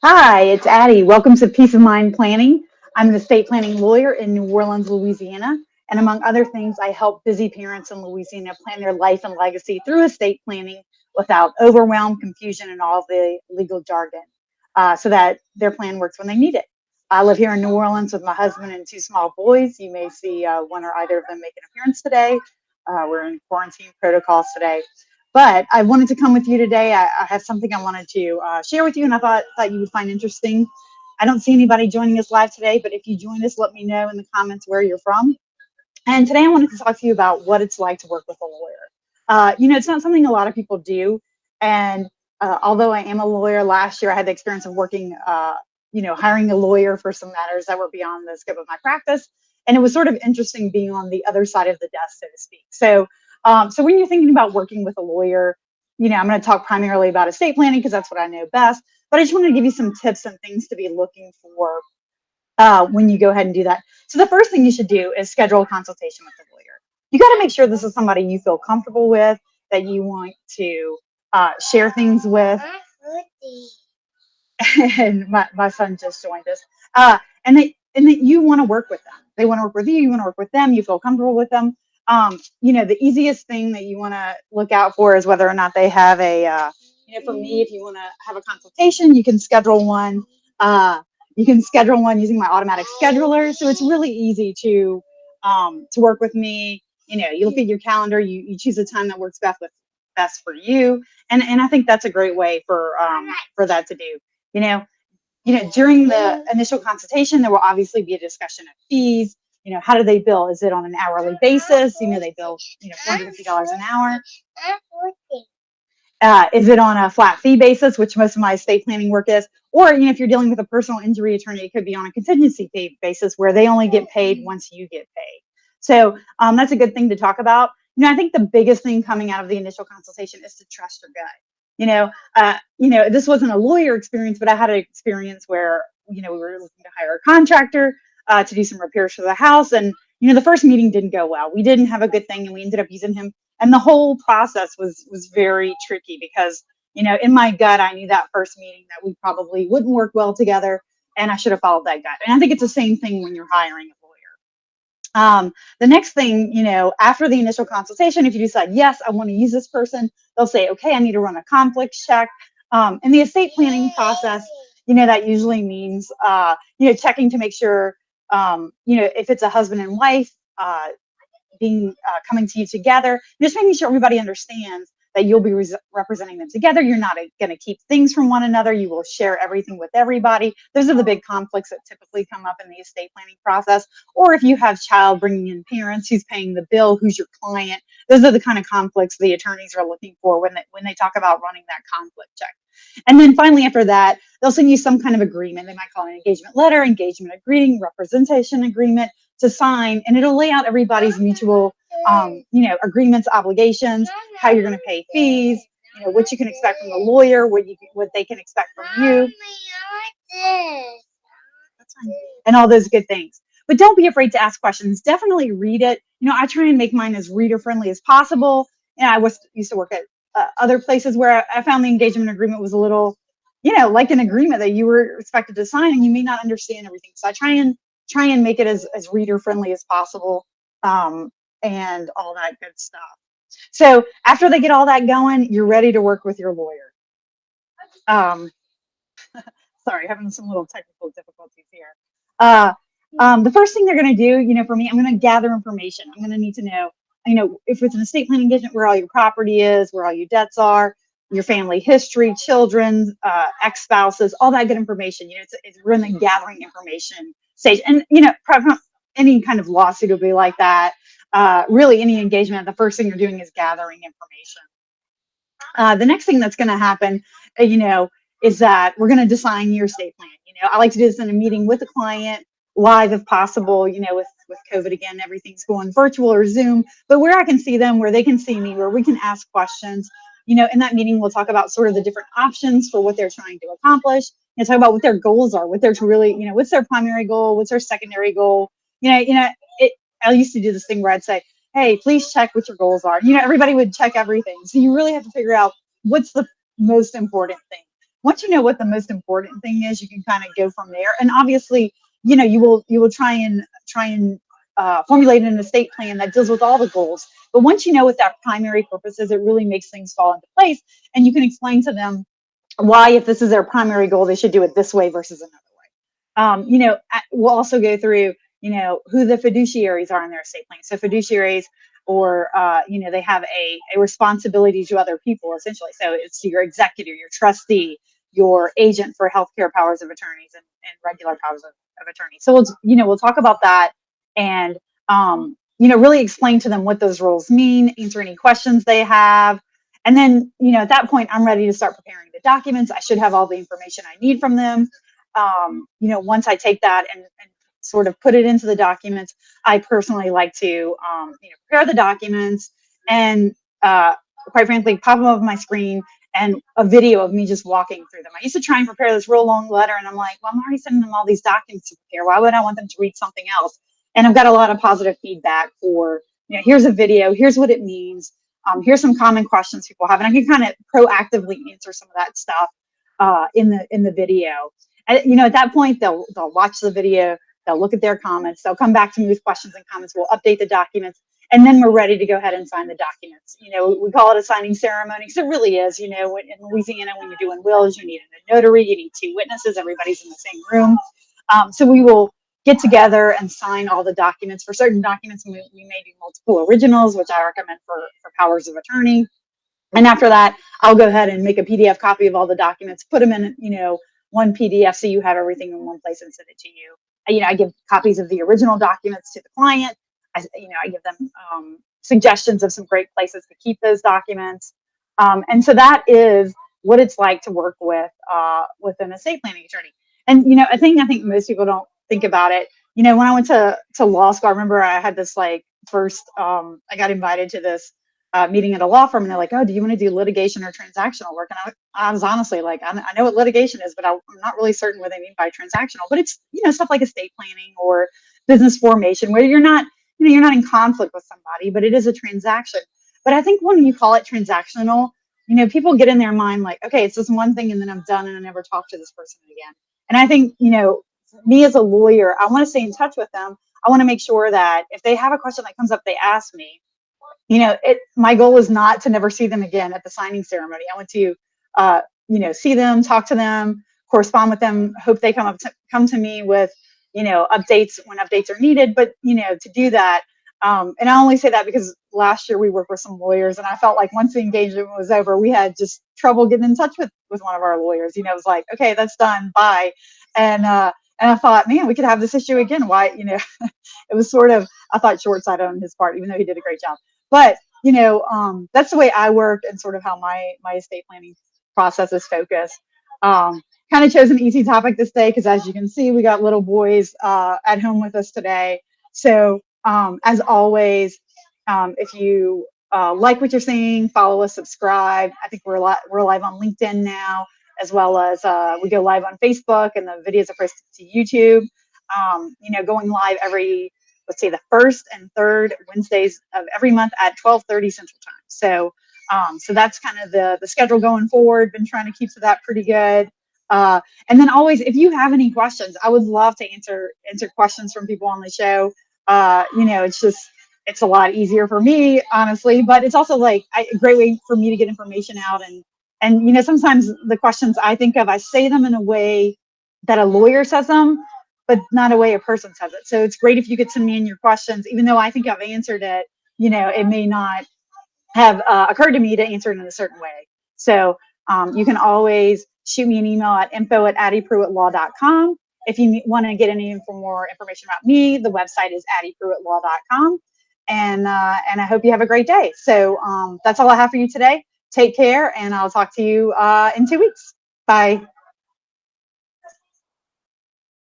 Hi, it's Addie. Welcome to Peace of Mind Planning. I'm an estate planning lawyer in New Orleans, Louisiana. And among other things, I help busy parents in Louisiana plan their life and legacy through estate planning without overwhelm, confusion, and all the legal jargon so that their plan works when they need it. I live here in New Orleans with my husband and two small boys. You may see one or either of them make an appearance today. We're in quarantine protocols today. But I wanted to come with you today. I have something I wanted to share with you, and I thought you would find interesting. I don't see anybody joining us live today, but if you join us, let me know in the comments where you're from. And today I wanted to talk to you about what it's like to work with a lawyer. It's not something a lot of people do. And although I am a lawyer, last year I had the experience of working, hiring a lawyer for some matters that were beyond the scope of my practice. And it was sort of interesting being on the other side of the desk, so to speak. So when you're thinking about working with a lawyer, I'm going to talk primarily about estate planning because that's what I know best. But I just want to give you some tips and things to be looking for when you go ahead and do that. So the first thing you should do is schedule a consultation with the lawyer. You got to make sure this is somebody you feel comfortable with, that you want to share things with. And my son just joined us. And that you want to work with them. They want to work with you. You want to work with them. You feel comfortable with them. The easiest thing that you want to look out for is whether or not they have for me, if you want to have a consultation, you can schedule one. You can schedule one using my automatic scheduler. So it's really easy to work with me. You look at your calendar, you choose a time that works best for you. And I think that's a great way for that to do. You know, during the initial consultation, there will obviously be a discussion of fees. How do they bill? Is it on an hourly basis? They bill, $450 an hour. Is it on a flat fee basis, which most of my estate planning work is? Or, if you're dealing with a personal injury attorney, it could be on a contingency fee basis where they only get paid once you get paid. So that's a good thing to talk about. I think the biggest thing coming out of the initial consultation is to trust your gut. This wasn't a lawyer experience, but I had an experience where, we were looking to hire a contractor to do some repairs for the house. And, the first meeting didn't go well. We didn't have a good thing, and we ended up using him. And the whole process was very tricky because, in my gut, I knew that first meeting that we probably wouldn't work well together, and I should have followed that gut. And I think it's the same thing when you're hiring a lawyer. The next thing, after the initial consultation, if you decide, yes, I want to use this person, they'll say, okay, I need to run a conflicts check. In the estate planning process, that usually means, checking to make sure, if it's a husband and wife, being coming to you together, just making sure everybody understands that you'll be representing them together. You're not going to keep things from one another. You will share everything with everybody. Those are the big conflicts that typically come up in the estate planning process. Or if you have child bringing in parents, who's paying the bill, who's your client. Those are the kind of conflicts the attorneys are looking for when they talk about running that conflict check. And then finally, after that, they'll send you some kind of agreement. They might call it an engagement letter, engagement agreement, representation agreement to sign, and it'll lay out everybody's mutual, agreements, obligations, how you're going to pay fees, what you can expect from the lawyer, what they can expect from you. That's fine. And all those good things. But don't be afraid to ask questions. Definitely read it. I try and make mine as reader friendly as possible. And I used to work at other places where I found the engagement agreement was a little, like an agreement that you were expected to sign, and you may not understand everything. So I try and make it as reader friendly as possible, and all that good stuff. So after they get all that going, you're ready to work with your lawyer. Um, Sorry, having some little technical difficulties here. Uh, the first thing they're going to do, for me, I'm going to gather information. I'm going to need to know, if it's an estate planning engagement, where all your property is, where all your debts are, your family history, children, ex-spouses, all that good information. We're in the gathering information stage. And, any kind of lawsuit will be like that. Really, any engagement, the first thing you're doing is gathering information. The next thing that's going to happen, is that we're going to design your estate plan. I like to do this in a meeting with the client, live if possible. With COVID again, everything's going virtual or Zoom, but where I can see them, where they can see me, where we can ask questions. In that meeting, we'll talk about sort of the different options for what they're trying to accomplish, and talk about what their goals are, what they're to really, what's their primary goal, what's their secondary goal. I used to do this thing where I'd say, hey, please check what your goals are. Everybody would check everything. So you really have to figure out what's the most important thing. once you know what the most important thing is, you can kind of go from there. And obviously, you will try and formulate an estate plan that deals with all the goals. But once you know what that primary purpose is, it really makes things fall into place, and you can explain to them why, if this is their primary goal, they should do it this way versus another way. We'll also go through, who the fiduciaries are in their estate plan. So fiduciaries, or they have a responsibility to other people, essentially. So it's your executor, your trustee, your agent for healthcare powers of attorneys, and regular powers of attorney. So we'll talk about that, and really explain to them what those roles mean, answer any questions they have. And then, at that point, I'm ready to start preparing the documents. I should have all the information I need from them. Once I take that and sort of put it into the documents, I personally like to, prepare the documents, and quite frankly, pop them up on my screen and a video of me just walking through them. I used to try and prepare this real long letter, and I'm like, well, I'm already sending them all these documents to prepare. Why would I want them to read something else? And I've got a lot of positive feedback for, here's a video, here's what it means. Here's some common questions people have, and I can kind of proactively answer some of that stuff in the video. And at that point, they'll watch the video, they'll look at their comments, they'll come back to me with questions and comments. We'll update the documents, and then we're ready to go ahead and sign the documents. We call it a signing ceremony, because it really is. In Louisiana, when you're doing wills, you need a notary, you need 2 witnesses, everybody's in the same room. So we will get together and sign all the documents. For certain documents, we may do multiple originals, which I recommend for powers of attorney. And after that, I'll go ahead and make a PDF copy of all the documents, put them in, one PDF, so you have everything in one place, and send it to you. I give copies of the original documents to the client. I give them suggestions of some great places to keep those documents. And so that is what it's like to work with an estate planning attorney. And I think most people don't think about it. When I went to law school, I remember I had this first. I got invited to this meeting at a law firm, and they're like, "Oh, do you want to do litigation or transactional work?" And I was honestly like, I know what litigation is, but I'm not really certain what they mean by transactional. But it's stuff like estate planning or business formation, where you're not in conflict with somebody, but it is a transaction. But I think when you call it transactional, people get in their mind like, okay, it's just one thing, and then I'm done, and I never talk to this person again. And I think me as a lawyer, I want to stay in touch with them. I want to make sure that if they have a question that comes up, they ask me. My goal is not to never see them again at the signing ceremony. I want to, see them, talk to them, correspond with them, hope they come to me with, updates when updates are needed. But, to do that, and I only say that because last year we worked with some lawyers, and I felt like once the engagement was over, we had just trouble getting in touch with one of our lawyers. It was like, okay, that's done, bye. And I thought, man, we could have this issue again. Why, it was sort of, I thought, short-sighted on his part, even though he did a great job. But, that's the way I work, and sort of how my estate planning process is focused. Kind of chose an easy topic this day, because as you can see, we got little boys at home with us today. So as always, if you like what you're seeing, follow us, subscribe. I think we're live on LinkedIn now, as well as we go live on Facebook, and the videos are posted to YouTube. Going live every, let's say, the first and third Wednesdays of every month at 12:30 Central Time. So that's kind of the schedule going forward. Been trying to keep to that pretty good. And then always, if you have any questions, I would love to answer questions from people on the show. It's a lot easier for me, honestly, but it's also like a great way for me to get information out. And sometimes the questions I think of, I say them in a way that a lawyer says them, but not a way a person says it. So it's great if you could send me in your questions, even though I think I've answered it. It may not have occurred to me to answer it in a certain way. So you can always shoot me an email at info@addiePruittLaw.com. If you want to get any more information about me, the website is addiePruittLaw.com. And I hope you have a great day. So that's all I have for you today. Take care, and I'll talk to you in 2 weeks. Bye.